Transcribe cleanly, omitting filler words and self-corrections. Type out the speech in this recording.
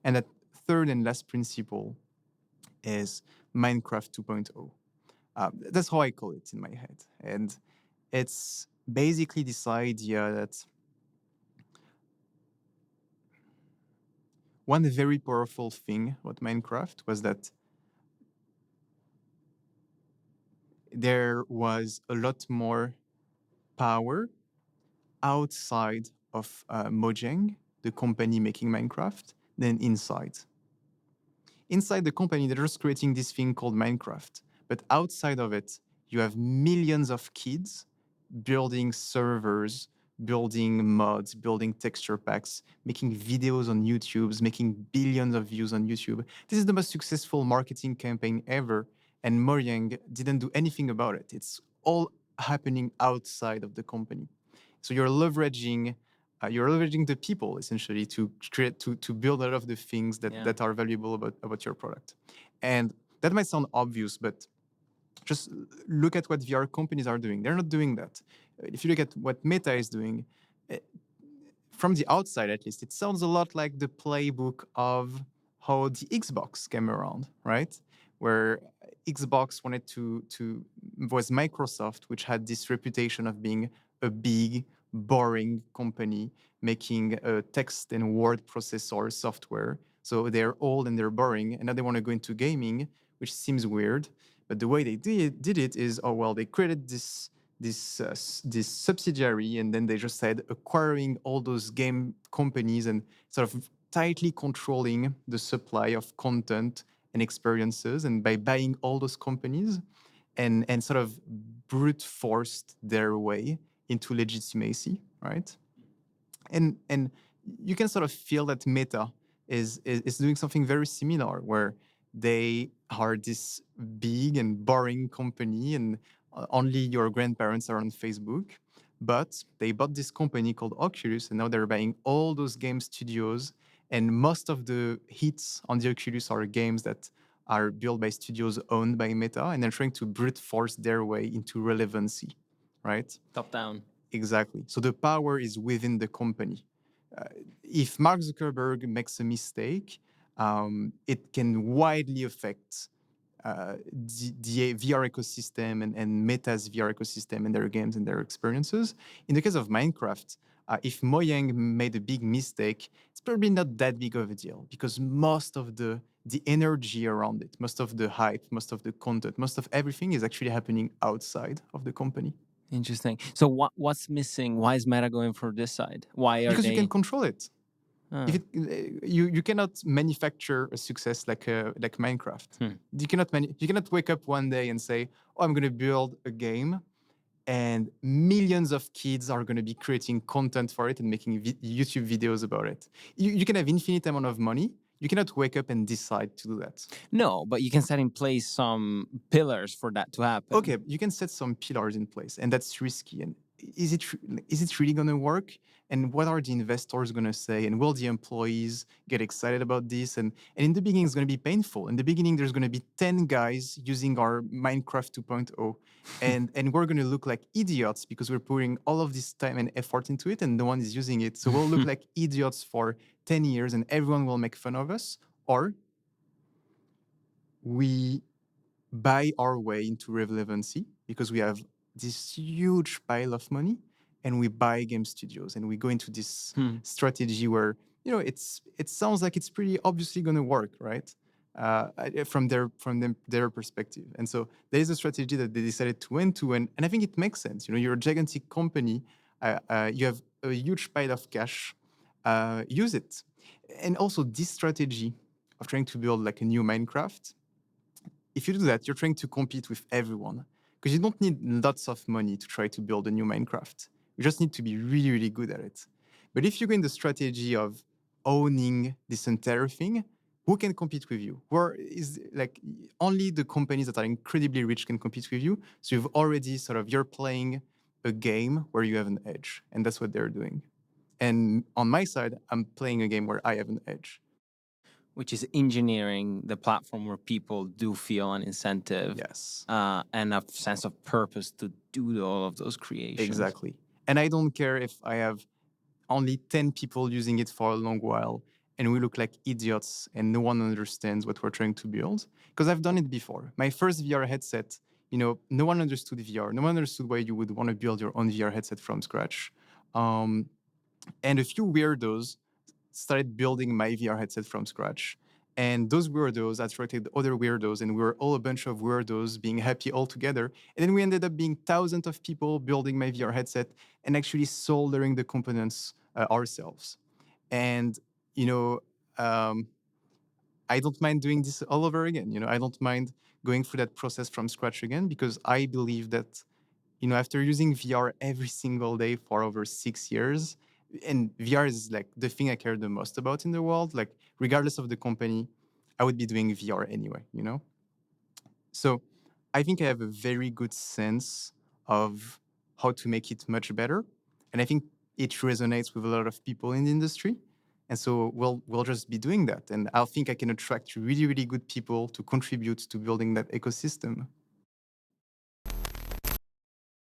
And that third and last principle is Minecraft 2.0. That's how I call it in my head. And it's basically this idea that one very powerful thing about Minecraft was that there was a lot more power outside of Mojang, the company making Minecraft, than inside. Inside the company, they're just creating this thing called Minecraft. But outside of it, you have millions of kids building servers, building mods, building texture packs, making videos on YouTube, making billions of views on YouTube. This is the most successful marketing campaign ever. And Mojang didn't do anything about it. It's all happening outside of the company. So you're leveraging the people essentially to create to build a lot of the things that are valuable about your product. And that might sound obvious, but just look at what VR companies are doing. They're not doing that. If you look at what Meta is doing, eh, from the outside at least, it sounds a lot like the playbook of how the Xbox came around, right? Where Xbox wanted to was Microsoft, which had this reputation of being a big, boring company making a text and word processor software. So they're old and they're boring, and now they want to go into gaming, which seems weird. But the way they did it is, oh well, they created this subsidiary, and then they just said acquiring all those game companies and sort of tightly controlling the supply of content and experiences. And by buying all those companies and sort of brute forced their way into legitimacy, right? And you can sort of feel that Meta is doing something very similar, where they are this big and boring company, and only your grandparents are on Facebook. But they bought this company called Oculus, and now they're buying all those game studios. And most of the hits on the Oculus are games that are built by studios owned by Meta, and they're trying to brute force their way into relevancy, right? Top down. Exactly. So the power is within the company. If Mark Zuckerberg makes a mistake, it can widely affect the VR ecosystem and Meta's VR ecosystem and their games and their experiences. In the case of Minecraft, if Mojang made a big mistake, it's probably not that big of a deal, because most of the energy around it, most of the hype, most of the content, most of everything is actually happening outside of the company. Interesting. So what's missing? Why is Meta going for this side? Why are Because they? you can control it. Ah. If it, you cannot manufacture a success like Minecraft. You cannot wake up one day and say, "Oh, I'm going to build a game, and millions of kids are going to be creating content for it and making YouTube videos about it." You can have infinite amount of money. You cannot wake up and decide to do that. No, but you can set in place some pillars for that to happen. Okay, you can set some pillars in place, and that's risky. And is it really going to work? And what are the investors going to say? And will the employees get excited about this? And in the beginning, it's going to be painful. In the beginning, there's going to be 10 guys using our Minecraft 2.0, and we're going to look like idiots because we're putting all of this time and effort into it, and no one is using it. So we'll look like idiots for 10 years, and everyone will make fun of us. Or we buy our way into relevancy because we have this huge pile of money, and we buy game studios, and we go into this strategy where it sounds like it's pretty obviously going to work, right? From their perspective. And so there is a strategy that they decided to went to, and I think it makes sense. You're a gigantic company, you have a huge pile of cash, use it. And also this strategy of trying to build like a new Minecraft, if you do that, you're trying to compete with everyone, because you don't need lots of money to try to build a new Minecraft. You just need to be really, really good at it. But if you go in the strategy of owning this entire thing, who can compete with you? Only the companies that are incredibly rich can compete with you. So you're playing a game where you have an edge, and that's what they're doing. And on my side, I'm playing a game where I have an edge. Which is engineering the platform where people do feel an incentive, yes, and a sense of purpose to do all of those creations. Exactly. And I don't care if I have only 10 people using it for a long while and we look like idiots and no one understands what we're trying to build. Because I've done it before. My first VR headset, no one understood VR. No one understood why you would want to build your own VR headset from scratch. And a few weirdos started building my VR headset from scratch. And those weirdos attracted other weirdos, and we were all a bunch of weirdos being happy all together. And then we ended up being thousands of people building my VR headset and actually soldering the components ourselves. And, you know, um, I don't mind doing this all over again. I don't mind going through that process from scratch again, because I believe that, after using VR every single day for over 6 years, and VR is like the thing I care the most about in the world, like regardless of the company, I would be doing VR anyway. So I think I have a very good sense of how to make it much better. And I think it resonates with a lot of people in the industry. And so we'll just be doing that. And I think I can attract really, really good people to contribute to building that ecosystem.